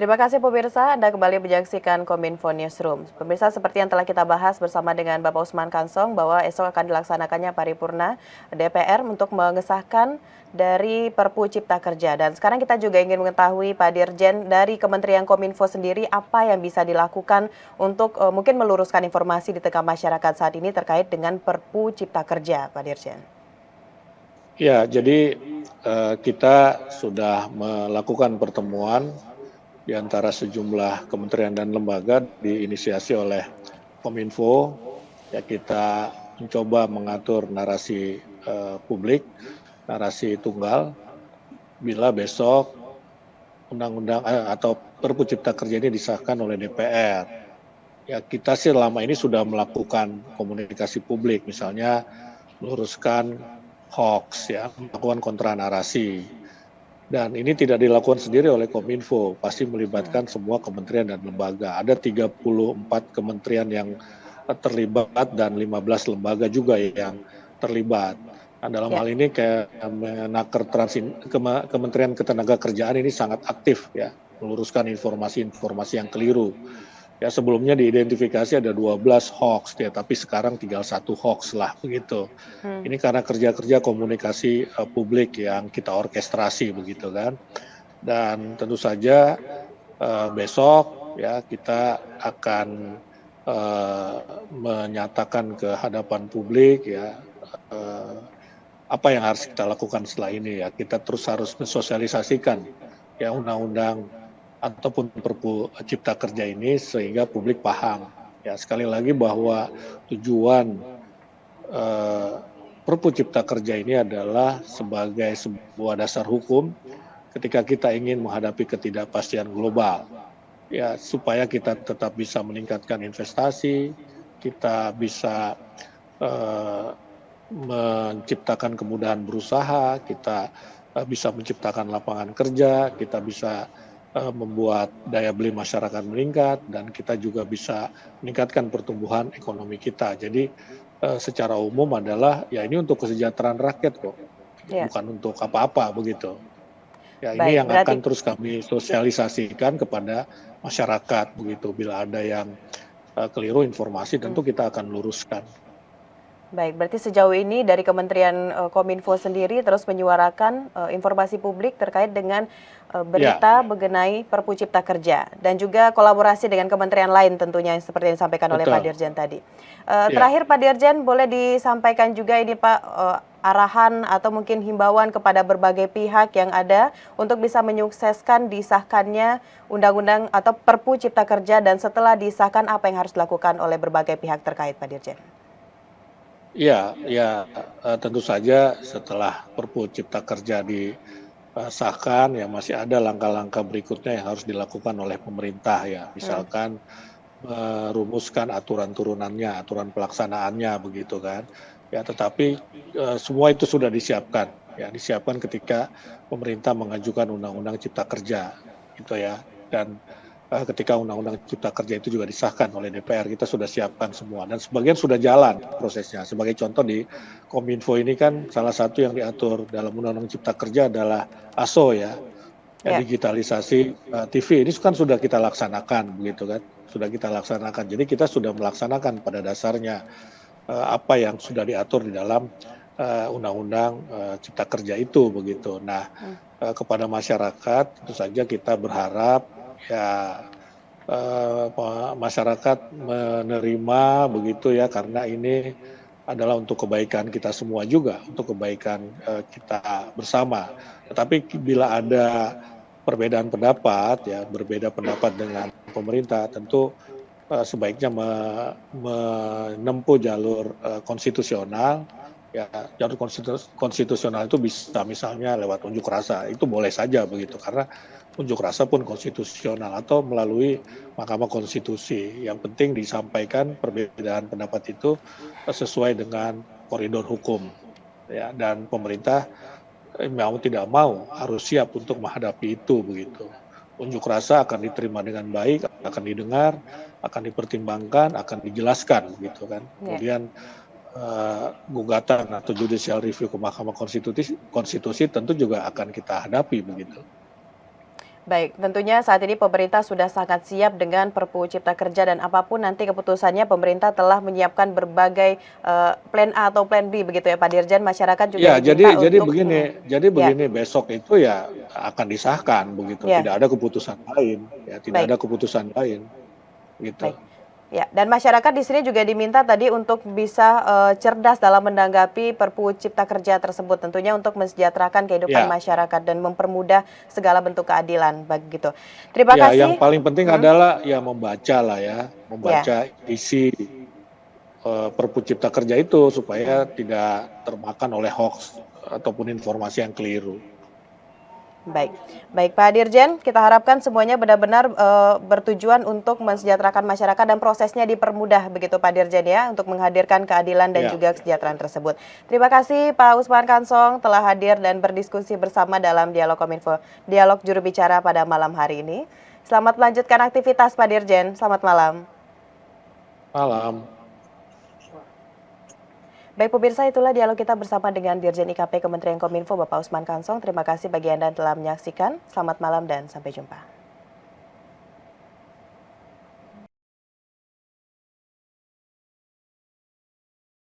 Terima kasih pemirsa, Anda kembali menyaksikan Kominfo Newsroom. Pemirsa, seperti yang telah kita bahas bersama dengan Bapak Usman Kansong bahwa esok akan dilaksanakannya paripurna DPR untuk mengesahkan dari Perpu Cipta Kerja. Dan sekarang kita juga ingin mengetahui Pak Dirjen dari Kementerian Kominfo sendiri apa yang bisa dilakukan untuk mungkin meluruskan informasi di tengah masyarakat saat ini terkait dengan Perpu Cipta Kerja, Pak Dirjen. Ya, jadi kita sudah melakukan pertemuan di antara sejumlah kementerian dan lembaga diinisiasi oleh Kominfo. Ya, kita mencoba mengatur narasi publik, narasi tunggal. Bila besok undang-undang atau Perpu Cipta Kerja ini disahkan oleh DPR, ya kita sih selama ini sudah melakukan komunikasi publik, misalnya meluruskan hoax, ya, melakukan kontra narasi. Dan ini tidak dilakukan sendiri oleh Kominfo, pasti melibatkan semua kementerian dan lembaga. Ada 34 kementerian yang terlibat dan 15 lembaga juga yang terlibat. Nah, dalam hal ini kayak Kementerian Ketenagakerjaan ini sangat aktif, ya, meluruskan informasi-informasi yang keliru. Ya, sebelumnya diidentifikasi ada 12 hoax, ya, tapi sekarang tinggal 1 hoax lah begitu. Ini karena kerja-kerja komunikasi publik yang kita orkestrasi begitu kan. Dan tentu saja besok ya kita akan menyatakan ke hadapan publik ya apa yang harus kita lakukan setelah ini ya. Kita terus harus mensosialisasikan ya undang-undang ataupun Perpu Cipta Kerja ini sehingga publik paham. Ya, sekali lagi bahwa tujuan Perpu Cipta Kerja ini adalah sebagai sebuah dasar hukum ketika kita ingin menghadapi ketidakpastian global. Ya, supaya kita tetap bisa meningkatkan investasi, kita bisa menciptakan kemudahan berusaha, kita bisa menciptakan lapangan kerja, kita bisa membuat daya beli masyarakat meningkat, dan kita juga bisa meningkatkan pertumbuhan ekonomi kita. Jadi secara umum adalah ya ini untuk kesejahteraan rakyat kok, bukan untuk apa-apa begitu. Ya, ini Baik, yang akan berarti terus kami sosialisasikan kepada masyarakat begitu. Bila ada yang keliru informasi, tentu kita akan luruskan. Baik, berarti sejauh ini dari Kementerian Kominfo sendiri terus menyuarakan informasi publik terkait dengan berita mengenai Perpu Cipta Kerja dan juga kolaborasi dengan kementerian lain tentunya seperti yang disampaikan oleh Pak Dirjen tadi. Terakhir Pak Dirjen, boleh disampaikan juga ini Pak arahan atau mungkin himbauan kepada berbagai pihak yang ada untuk bisa menyukseskan disahkannya undang-undang atau Perpu Cipta Kerja, dan setelah disahkan apa yang harus dilakukan oleh berbagai pihak terkait, Pak Dirjen? Ya, tentu saja setelah Perpu Cipta Kerja disahkan, ya masih ada langkah-langkah berikutnya yang harus dilakukan oleh pemerintah ya. Misalkan merumuskan aturan turunannya, aturan pelaksanaannya begitu kan. Ya, tetapi semua itu sudah disiapkan. Ya, disiapkan ketika pemerintah mengajukan Undang-Undang Cipta Kerja, gitu ya. Dan ketika Undang-Undang Cipta Kerja itu juga disahkan oleh DPR, kita sudah siapkan semua dan sebagian sudah jalan prosesnya. Sebagai contoh di Kominfo ini kan salah satu yang diatur dalam Undang-Undang Cipta Kerja adalah ASO ya, digitalisasi TV ini kan sudah kita laksanakan begitu kan, sudah kita laksanakan. Jadi kita sudah melaksanakan pada dasarnya apa yang sudah diatur di dalam Undang-Undang Cipta Kerja itu begitu. Nah, kepada masyarakat tentu saja kita berharap ya masyarakat menerima begitu ya, karena ini adalah untuk kebaikan kita semua juga, untuk kebaikan kita bersama. Tetapi bila ada perbedaan pendapat ya, berbeda pendapat dengan pemerintah, tentu sebaiknya menempuh jalur konstitusional. Ya, jalur konstitusional itu bisa misalnya lewat unjuk rasa, itu boleh saja begitu, karena unjuk rasa pun konstitusional, atau melalui Mahkamah Konstitusi. Yang penting disampaikan perbedaan pendapat itu sesuai dengan koridor hukum, ya, dan pemerintah mau tidak mau harus siap untuk menghadapi itu begitu. Unjuk rasa akan diterima dengan baik, akan didengar, akan dipertimbangkan, akan dijelaskan begitu kan. Kemudian gugatan atau judicial review ke Mahkamah Konstitusi tentu juga akan kita hadapi begitu. Baik, tentunya saat ini pemerintah sudah sangat siap dengan Perpu Cipta Kerja dan apapun nanti keputusannya pemerintah telah menyiapkan berbagai plan A atau plan B begitu ya Pak Dirjen, masyarakat juga Ya, diminta jadi untuk ya, begini besok itu ya akan disahkan begitu, ya, tidak ada keputusan lain, ya tidak baik. ada keputusan lain, gitu. Baik. Ya, dan masyarakat di sini juga diminta tadi untuk bisa cerdas dalam menanggapi Perpu Cipta Kerja tersebut, tentunya untuk mensejahterakan kehidupan Ya, masyarakat dan mempermudah segala bentuk keadilan, begitu. Terima ya yang kasih. paling penting adalah ya membaca lah ya, Ya, membaca isi Perpu Cipta Kerja itu supaya mm, tidak termakan oleh hoax ataupun informasi yang keliru. baik, baik Pak Dirjen, kita harapkan semuanya benar-benar bertujuan untuk mensejahterakan masyarakat dan prosesnya dipermudah begitu Pak Dirjen ya, untuk menghadirkan keadilan dan Ya, juga kesejahteraan tersebut. Terima kasih Pak Usman Kansong telah hadir dan berdiskusi bersama dalam Dialog Kominfo, Dialog Juru Bicara pada malam hari ini. Selamat melanjutkan aktivitas Pak Dirjen, selamat malam. malam. Baik pemirsa, itulah dialog kita bersama dengan Dirjen IKP Kementerian Kominfo Bapak Usman Kansong. Terima kasih bagi Anda yang telah menyaksikan. Selamat malam dan sampai jumpa.